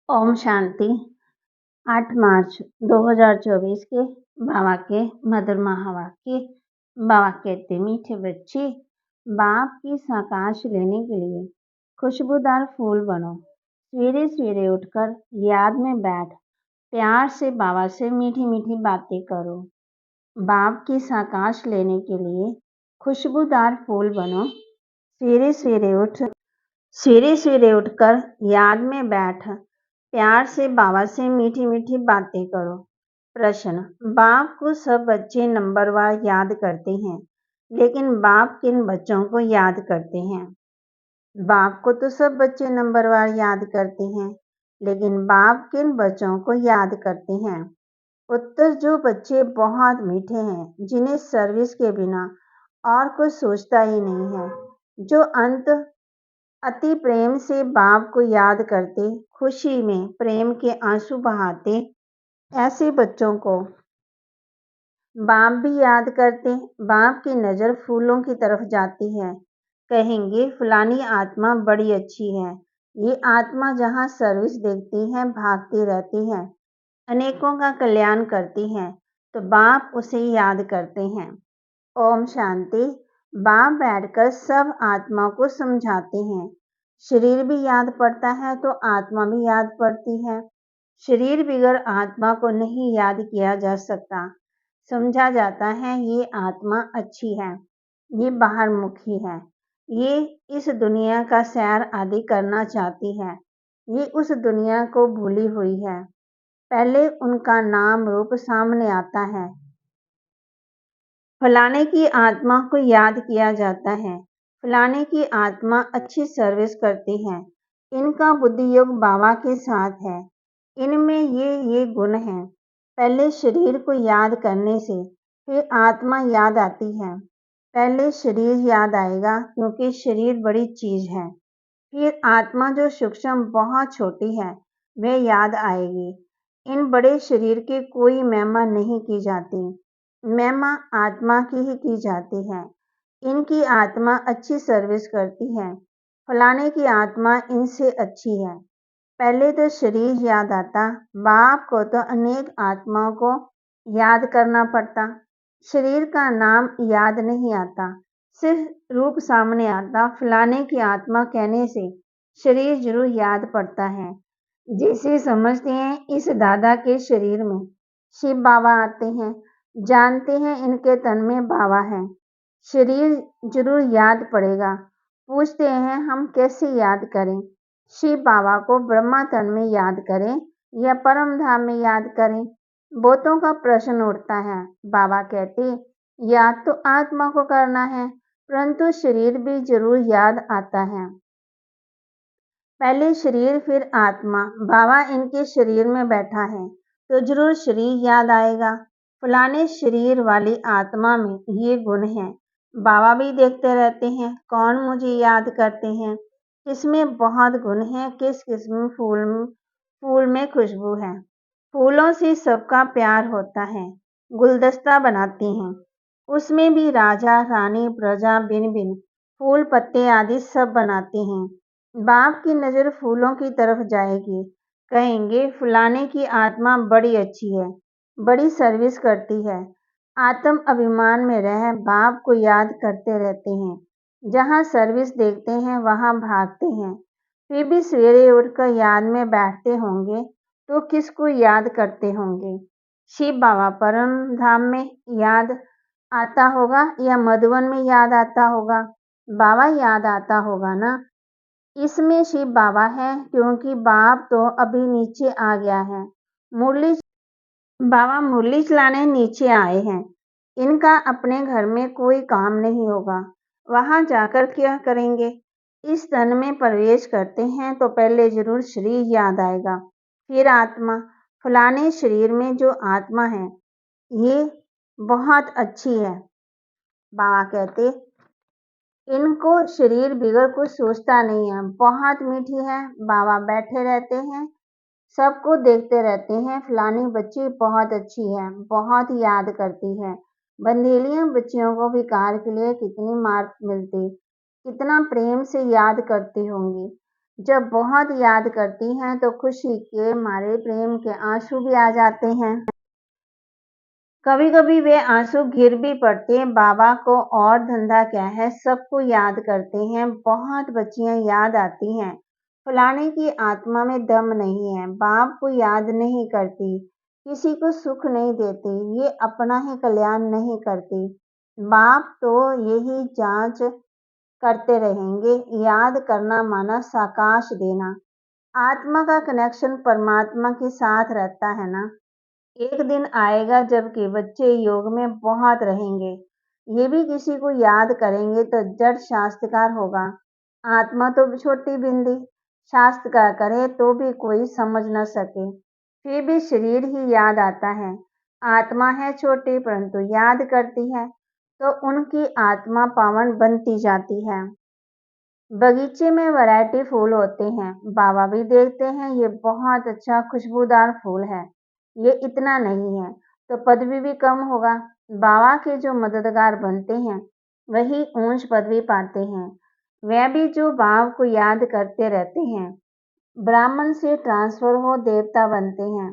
ओम शांति। 8 मार्च 2024 के बाबा के मधुर महावाक्य। बाबा कहते, मीठे बच्चे, बाप की साकाश लेने के लिए खुशबूदार फूल बनो। सवेरे सवेरे उठकर याद में बैठ प्यार से बाबा से मीठी मीठी बातें करो। बाप की साकाश लेने के लिए खुशबूदार फूल बनो। सवेरे सवेरे उठकर याद में बैठ प्यार से बाबा से मीठी मीठी बातें करो। प्रश्न, बाप को सब बच्चे नंबरवार याद करते हैं, लेकिन बाप किन बच्चों को याद करते हैं? बाप को तो सब बच्चे नंबरवार याद करते हैं, लेकिन बाप किन बच्चों को याद करते हैं? उत्तर, जो बच्चे बहुत मीठे हैं, जिन्हें सर्विस के बिना और कुछ सोचता ही नहीं है, जो अति प्रेम से बाप को याद करते, खुशी में प्रेम के आंसू बहाते, ऐसे बच्चों को बाप भी याद करते। बाप की नज़र फूलों की तरफ जाती है, कहेंगे फलानी आत्मा बड़ी अच्छी है। ये आत्मा जहाँ सर्विस देखती है भागती रहती है, अनेकों का कल्याण करती है, तो बाप उसे याद करते हैं। ओम शांति। बाप बैठकर सब आत्मा को समझाते हैं। शरीर भी याद पड़ता है तो आत्मा भी याद पड़ती है। शरीर बिगर आत्मा को नहीं याद किया जा सकता। समझा जाता है ये आत्मा अच्छी है, ये बाहर मुखी है, ये इस दुनिया का सैर आदि करना चाहती है, ये उस दुनिया को भूली हुई है। पहले उनका नाम रूप सामने आता है। फलाने की आत्मा को याद किया जाता है। फलाने की आत्मा अच्छी सर्विस करती है। इनका बुद्धि योग बाबा के साथ है। इनमें ये गुण हैं। पहले शरीर को याद करने से फिर आत्मा याद आती है। पहले शरीर याद आएगा क्योंकि शरीर बड़ी चीज है। फिर आत्मा जो सूक्ष्म बहुत छोटी है वह याद आएगी। इन बड़े शरीर की कोई महिमा नहीं की जाती, महिमा आत्मा की ही की जाती है। इनकी आत्मा अच्छी सर्विस करती है। फलाने की आत्मा इनसे अच्छी है। पहले तो शरीर याद आता, बाप को तो अनेक आत्माओं को याद करना पड़ता। शरीर का नाम याद नहीं आता, सिर्फ रूप सामने आता। फलाने की आत्मा कहने से शरीर जरूर याद पड़ता है। जैसे समझते हैं इस दादा के शरीर में शिव बाबा आते हैं, जानते हैं इनके तन में बाबा है, शरीर जरूर याद पड़ेगा। पूछते हैं हम कैसे याद करें? शिव बाबा को ब्रह्मा तन में याद करें या परम धाम में याद करें? बहुतों का प्रश्न उठता है। बाबा कहते, याद तो आत्मा को करना है, परंतु शरीर भी जरूर याद आता है। पहले शरीर फिर आत्मा। बाबा इनके शरीर में बैठा है तो जरूर शरीर याद आएगा। फलाने शरीर वाली आत्मा में ये गुण है। बाबा भी देखते रहते हैं कौन मुझे याद करते हैं, किसमें बहुत गुण है, किस किस्म फूल में खुशबू है। फूलों से सबका प्यार होता है। गुलदस्ता बनाती हैं, उसमें भी राजा रानी प्रजा बिन बिन फूल पत्ते आदि सब बनाते हैं। बाप की नज़र फूलों की तरफ जाएगी, कहेंगे फलाने की आत्मा बड़ी अच्छी है, बड़ी सर्विस करती है। आत्म अभिमान में रह बाप को याद करते रहते हैं। जहाँ सर्विस देखते हैं वहाँ भागते हैं। फिर भी सवेरे उठकर याद में बैठते होंगे तो किसको याद करते होंगे? शिव बाबा परम धाम में याद आता होगा या मधुवन में याद आता होगा? बाबा याद आता होगा ना। इसमें शिव बाबा है क्योंकि बाप तो अभी नीचे आ गया है। बाबा मुरली चलाने नीचे आए हैं। इनका अपने घर में कोई काम नहीं होगा, वहां जाकर क्या करेंगे? इस तन में प्रवेश करते हैं तो पहले जरूर शरीर याद आएगा, फिर आत्मा। फलाने शरीर में जो आत्मा है ये बहुत अच्छी है। बाबा कहते, इनको शरीर बिगड़ कुछ सोचता नहीं है, बहुत मीठी है। बाबा बैठे रहते हैं, सबको देखते रहते हैं। फलानी बच्ची बहुत अच्छी है, बहुत याद करती है। बंधेलियां बच्चियों को विकार के लिए कितनी मार मिलती, कितना प्रेम से याद करती होंगी। जब बहुत याद करती हैं तो खुशी के मारे प्रेम के आंसू भी आ जाते हैं। कभी-कभी वे आंसू गिर भी पड़ते हैं। बाबा को और धंधा क्या है, सबको याद करते हैं। बहुत बच्चियां याद आती हैं। फलाने की आत्मा में दम नहीं है, बाप को याद नहीं करती, किसी को सुख नहीं देती, ये अपना ही कल्याण नहीं करती। बाप तो यही जांच करते रहेंगे। याद करना माना साकाश देना। आत्मा का कनेक्शन परमात्मा के साथ रहता है ना। एक दिन आएगा जबकि बच्चे योग में बहुत रहेंगे, ये भी किसी को याद करेंगे तो जड़ शास्त्रकार होगा। आत्मा तो छोटी बिंदी, शास्त्रकार करे तो भी कोई समझ न सके, फिर भी शरीर ही याद आता है। आत्मा है छोटी परंतु याद करती है, तो उनकी आत्मा पावन बनती जाती है। बगीचे में वैरायटी फूल होते हैं। बाबा भी देखते हैं ये बहुत अच्छा खुशबूदार फूल है, ये इतना नहीं है तो पदवी भी कम होगा। बाबा के जो मददगार बनते हैं वही ऊंच पदवी पाते हैं। वह भी जो बाबा को याद करते रहते हैं। ब्राह्मण से ट्रांसफर हो देवता बनते हैं।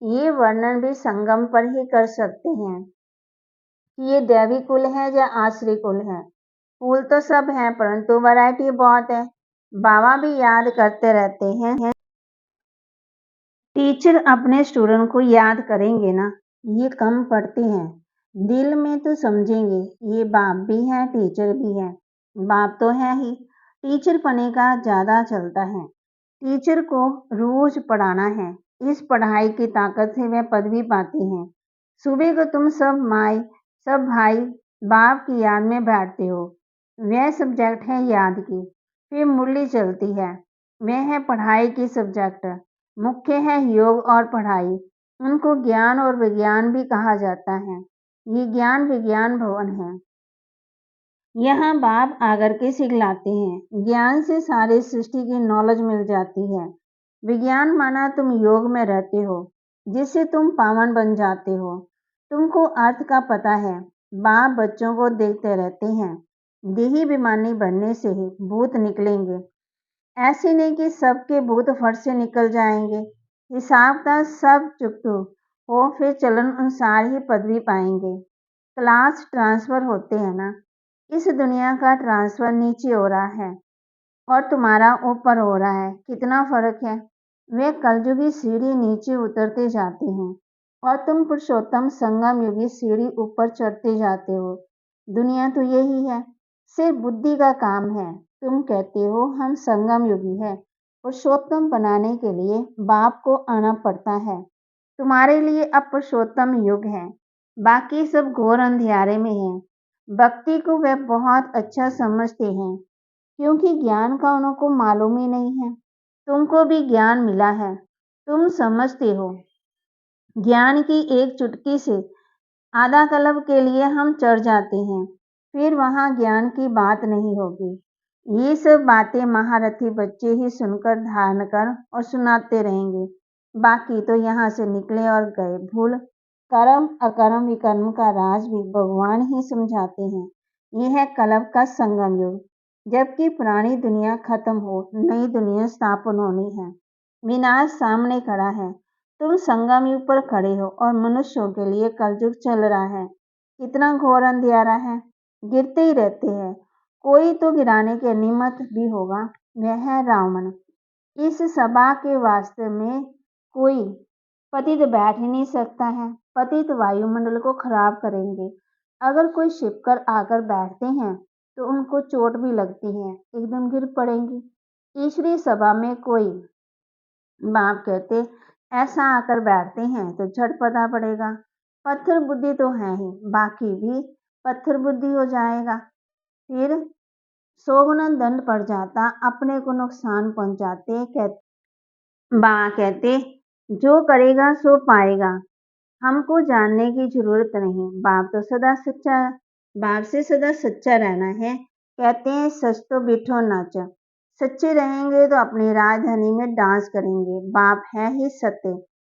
ये वर्णन भी संगम पर ही कर सकते हैं कि ये दैवी कुल है या आश्री कुल है। फूल तो सब हैं परंतु वैरायटी बहुत है। बाबा भी याद करते रहते हैं। टीचर अपने स्टूडेंट को याद करेंगे ना, ये कम पढ़ते हैं, दिल में तो समझेंगे ये बाप भी है टीचर भी है। बाप तो है ही, टीचर पने का ज्यादा चलता है। टीचर को रोज पढ़ाना है, इस पढ़ाई की ताकत से वह पदवी पाते हैं। सुबह को तुम सब भाई बाप की याद में बैठते हो। वह सब्जेक्ट है याद की। फिर मुरली चलती है, वह है पढ़ाई की सब्जेक्ट। मुख्य है योग और पढ़ाई। उनको ज्ञान और विज्ञान भी कहा जाता है। ये ज्ञान विज्ञान भवन है। यहाँ बाप आकर के सिखलाते हैं। ज्ञान से सारी सृष्टि की नॉलेज मिल जाती है। विज्ञान माना तुम योग में रहते हो, जिससे तुम पावन बन जाते हो। तुमको अर्थ का पता है। बाप बच्चों को देखते रहते हैं। देही बीमानी बनने से ही भूत निकलेंगे। ऐसे नहीं कि सबके भूत फट से निकल जाएंगे। हिसाब का सब चुकतो हो फिर चलन अनुसार ही पदवी पाएंगे। क्लास ट्रांसफर होते हैं ना, इस दुनिया का ट्रांसफर नीचे हो रहा है और तुम्हारा ऊपर हो रहा है, कितना फर्क है। वे कलयुगी सीढ़ी नीचे उतरते जाते हैं और तुम पुरुषोत्तम संगम युगी सीढ़ी ऊपर चढ़ते जाते हो। दुनिया तो यही है, सिर्फ बुद्धि का काम है। तुम कहते हो हम संगम युगी है, पुरुषोत्तम बनाने के लिए बाप को आना पड़ता है। तुम्हारे लिए अब पुरुषोत्तम युग है, बाकी सब घोर अंधियारे में है। भक्ति को वे बहुत अच्छा समझते हैं, क्योंकि ज्ञान का उनको मालूम ही नहीं है। तुमको भी ज्ञान मिला है, तुम समझते हो। ज्ञान की एक चुटकी से आधा कल्प के लिए हम चढ़ जाते हैं, फिर वहां ज्ञान की बात नहीं होगी। ये सब बातें महारथी बच्चे ही सुनकर धारण कर और सुनाते रहेंगे। बाकी तो यहाँ से निकले और गए भूल। कर्म अकर्म विकर्म का राज भी भगवान ही समझाते हैं। यह है कलप का संगम युग, जबकि पुरानी दुनिया खत्म हो नई दुनिया स्थापन होनी है। विनाश सामने खड़ा है, तुम संगम युग पर खड़े हो और मनुष्यों के लिए कलयुग चल रहा है। कितना घोर अंधियारा है, गिरते ही रहते हैं। कोई तो गिराने के निमित्त भी होगा, वह है रावण। इस सभा के वास्ते में कोई पतित बैठ ही नहीं सकता है। पतित वायुमंडल को खराब करेंगे। अगर कोई छिपकर आकर बैठते हैं तो उनको चोट भी लगती है, एकदम गिर पड़ेंगी। ईश्वरीय सभा में कोई बाप कहते ऐसा आकर बैठते हैं तो झटपटा पड़ेगा। पत्थर बुद्धि तो है ही, बाकी भी पत्थर बुद्धि हो जाएगा। फिर 100 गुना दंड पड़ जाता, अपने को नुकसान पहुंचाते। कहते जो करेगा सो पाएगा, हमको जानने की जरूरत नहीं। बाप से सदा सच्चा रहना है। कहते हैं सच तो बिठो नाच। सच्चे रहेंगे तो अपनी राजधानी में डांस करेंगे। बाप है ही सत्य,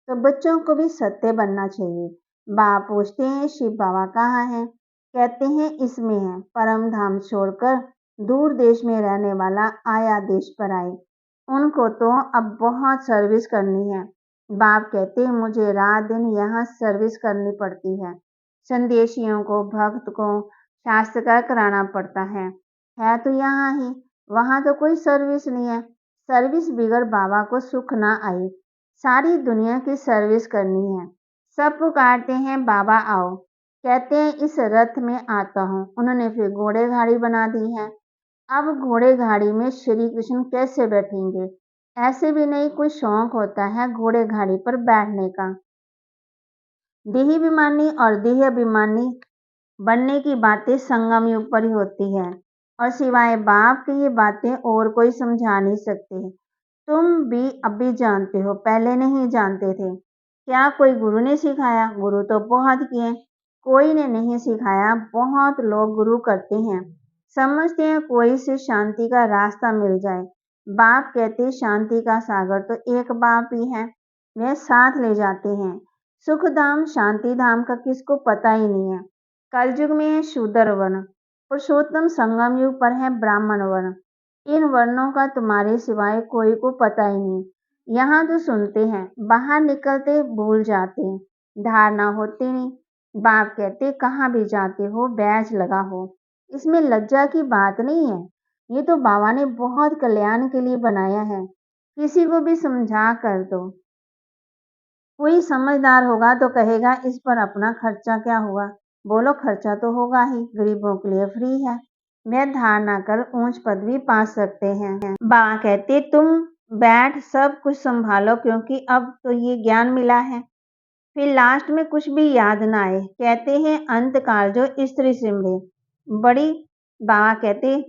तो बच्चों को भी सत्य बनना चाहिए। बाप पूछते हैं शिव बाबा कहाँ है? कहते हैं इसमें है। परम धाम छोड़कर दूर देश में रहने वाला आया देश पर आए। उनको तो अब बहुत सर्विस करनी है। बाप कहते मुझे रात दिन यहाँ सर्विस करनी पड़ती है। संदेशियों को, भक्त को शास्त्र कराना पड़ता है तो यहाँ ही, वहाँ तो कोई सर्विस नहीं है। सर्विस बिगड़ बाबा को सुख ना आए। सारी दुनिया की सर्विस करनी है। सब पुकारते हैं बाबा आओ, कहते हैं इस रथ में आता हूँ। उन्होंने फिर घोड़े गाड़ी बना दी है। अब घोड़े गाड़ी में श्री कृष्ण कैसे बैठेंगे? ऐसे भी नहीं कोई शौक होता है घोड़े गाड़ी पर बैठने का। देही अभिमानी और देह अभिमानी बनने की बातें संगम युग पर ही होती है और सिवाय बाप के ये बातें और कोई समझा नहीं सकते। तुम भी अभी जानते हो, पहले नहीं जानते थे। क्या कोई गुरु ने सिखाया? गुरु तो बहुत किए, कोई ने नहीं सिखाया। बहुत लोग गुरु करते हैं, समझते हैं कोई से शांति का रास्ता मिल जाए। बाप कहते शांति का सागर तो एक बाप ही है, वे साथ ले जाते हैं। सुख धाम शांति धाम का किसको पता ही नहीं है। कलयुग में है शूद्र वर्ण, पुरुषोत्तम संगम युग पर है ब्राह्मण वर्ण। इन वर्णों का तुम्हारे सिवाय कोई को पता ही नहीं। यहाँ तो सुनते हैं, बाहर निकलते भूल जाते हैं, धारणा होती नहीं। बाप कहते कहाँ भी जाते हो बैज लगा हो, इसमें लज्जा की बात नहीं है। ये तो बाबा ने बहुत कल्याण के लिए बनाया है, किसी को भी समझा कर दो। कोई समझदार होगा तो कहेगा इस पर अपना खर्चा क्या हुआ? बोलो खर्चा तो होगा ही, गरीबों के लिए फ्री है। वे धारणा कर ऊंच पदवी पा सकते हैं। बाबा कहते तुम बैठ सब कुछ संभालो क्योंकि अब तो ये ज्ञान मिला है। फिर लास्ट में कुछ भी याद ना आए, कहते हैं अंत काल जो स्त्री सिमरे बड़ी। बाबा कहते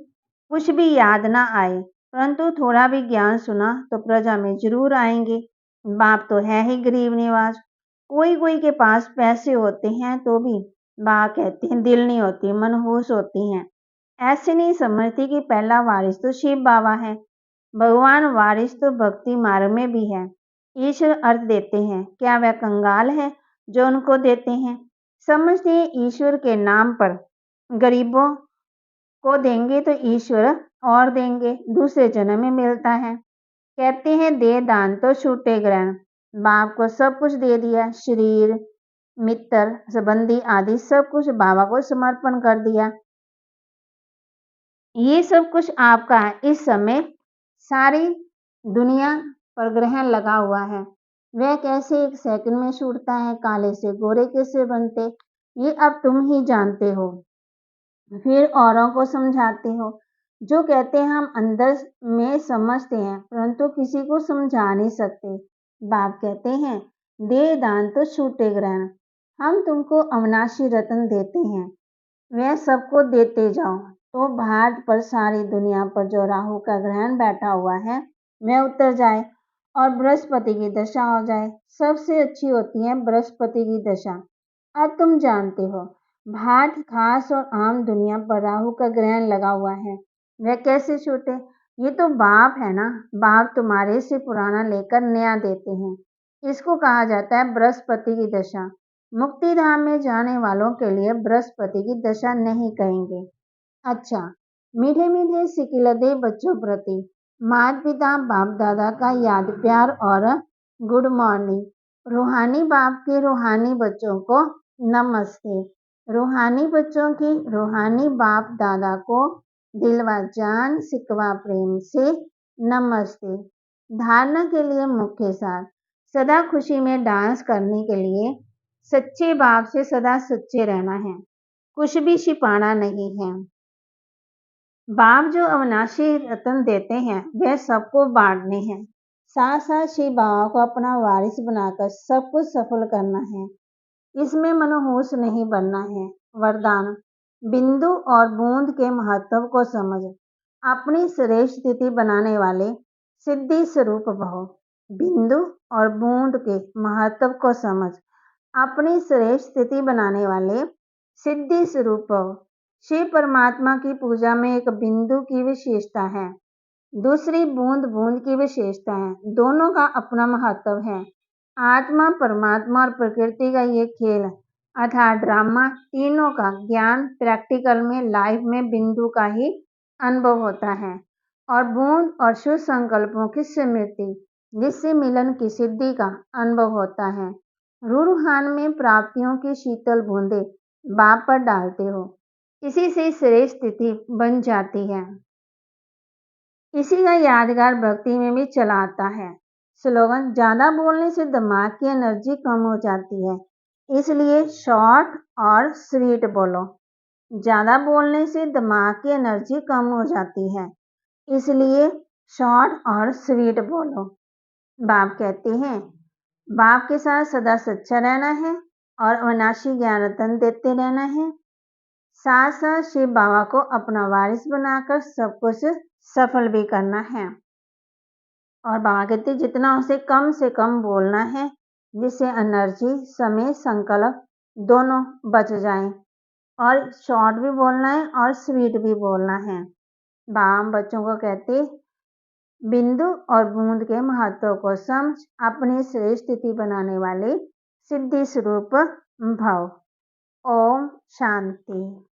कुछ भी याद ना आए परंतु थोड़ा भी ज्ञान सुना तो प्रजा में जरूर आएंगे। बाप तो है ही गरीब निवाज। कोई कोई के पास पैसे होते हैं तो भी बाबा कहते हैं दिल नहीं होती, मनहूस होती हैं। ऐसे नहीं समझती कि पहला वारिस तो शिव बाबा है। भगवान वारिस तो भक्ति मार्ग में भी है। ईश्वर अर्थ देते हैं, क्या वह कंगाल है जो उनको देते हैं? समझते हैं ईश्वर के नाम पर गरीबों को देंगे तो ईश्वर और देंगे, दूसरे जन्म में मिलता है। कहते हैं दे दान तो छूटे ग्रहण। बाप को सब कुछ दे दिया, शरीर, मित्र, संबंधी आदि सब कुछ बाबा को समर्पण कर दिया। ये सब कुछ आपका है। इस समय सारी दुनिया पर ग्रहण लगा हुआ है। वह कैसे एक सेकंड में छूटता है, काले से गोरे कैसे बनते, ये अब तुम ही जानते हो। फिर औरों को समझाते हो। जो कहते हैं हम अंदर में समझते हैं परंतु किसी को समझा नहीं सकते। बाप कहते हैं दे दान तो छूटे ग्रहण। हम तुमको अविनाशी रत्न देते हैं, वह सबको देते जाओ तो भारत पर सारी दुनिया पर जो राहु का ग्रहण बैठा हुआ है वह उतर जाए और बृहस्पति की दशा हो जाए। सबसे अच्छी होती है बृहस्पति की दशा। अब तुम जानते हो भारत खास और आम दुनिया पर राहु का ग्रहण लगा हुआ है, वह कैसे छूटे? ये तो बाप है ना। बाप तुम्हारे से पुराना लेकर नया देते हैं। इसको कहा जाता है बृहस्पति की दशा। मुक्ति धाम में जाने वालों के लिए बृहस्पति की दशा नहीं कहेंगे। अच्छा, मीठे मीठे सिकिलदे बच्चों प्रति माता पिता बाप दादा का याद प्यार और गुड मॉर्निंग। रूहानी बाप के रूहानी बच्चों को नमस्ते। रूहानी बच्चों की रूहानी बाप दादा को दिलवा जान सिकवा प्रेम से नमस्ते। धारणा के लिए मुख्य सार, सदा खुशी में डांस करने के लिए सच्चे बाप से सदा सच्चे रहना है, कुछ भी छिपाना नहीं है। बाप जो अविनाशी रत्न देते हैं वह सबको बांटने हैं। साथ साथ शिव बाबा को अपना वारिस बनाकर सब कुछ सफल करना है, इसमें मनहूस नहीं बनना है। वरदान, बिंदु और बूंद के महत्व को समझ अपनी श्रेष्ठ स्थिति बनाने वाले सिद्धि स्वरूप भव। बिंदु और बूंद के महत्व को समझ अपनी श्रेष्ठ स्थिति बनाने वाले सिद्धि स्वरूप भव। शिव परमात्मा की पूजा में एक बिंदु की विशेषता है, दूसरी बूंद बूंद की विशेषता है। दोनों का अपना महत्व है। आत्मा, परमात्मा और प्रकृति का ये खेल अर्थात ड्रामा, तीनों का ज्ञान प्रैक्टिकल में लाइफ में बिंदु का ही अनुभव होता है और बूंद और शुभ संकल्पों की स्मृति, जिससे मिलन की सिद्धि का अनुभव होता है। रूहान में प्राप्तियों की शीतल बूंदे बाप पर डालते हो, इसी से श्रेष्ठ स्थिति बन जाती है। इसी का यादगार भक्ति में भी चला आता है। स्लोगन: ज्यादा बोलने से दिमाग की एनर्जी कम हो जाती है, इसलिए शॉर्ट और स्वीट बोलो। ज्यादा बोलने से दिमाग की एनर्जी कम हो जाती है, इसलिए शॉर्ट और स्वीट बोलो। बाप कहते हैं, बाप के साथ सदा सच्चा रहना है और अविनाशी ज्ञान रतन देते रहना है। साथ साथ शिव बाबा को अपना वारिस बनाकर सब कुछ सफल भी करना है। और बाबा कहते जितना उसे कम से कम बोलना है, जिससे एनर्जी, समय, संकल्प दोनों बच जाएं। और शॉर्ट भी बोलना है और स्वीट भी बोलना है। बाबा बच्चों को कहते, बिंदु और बूंद के महत्व को समझ अपनी श्रेष्ठ स्थिति बनाने वाले सिद्धि स्वरूप भव। ओम शांति।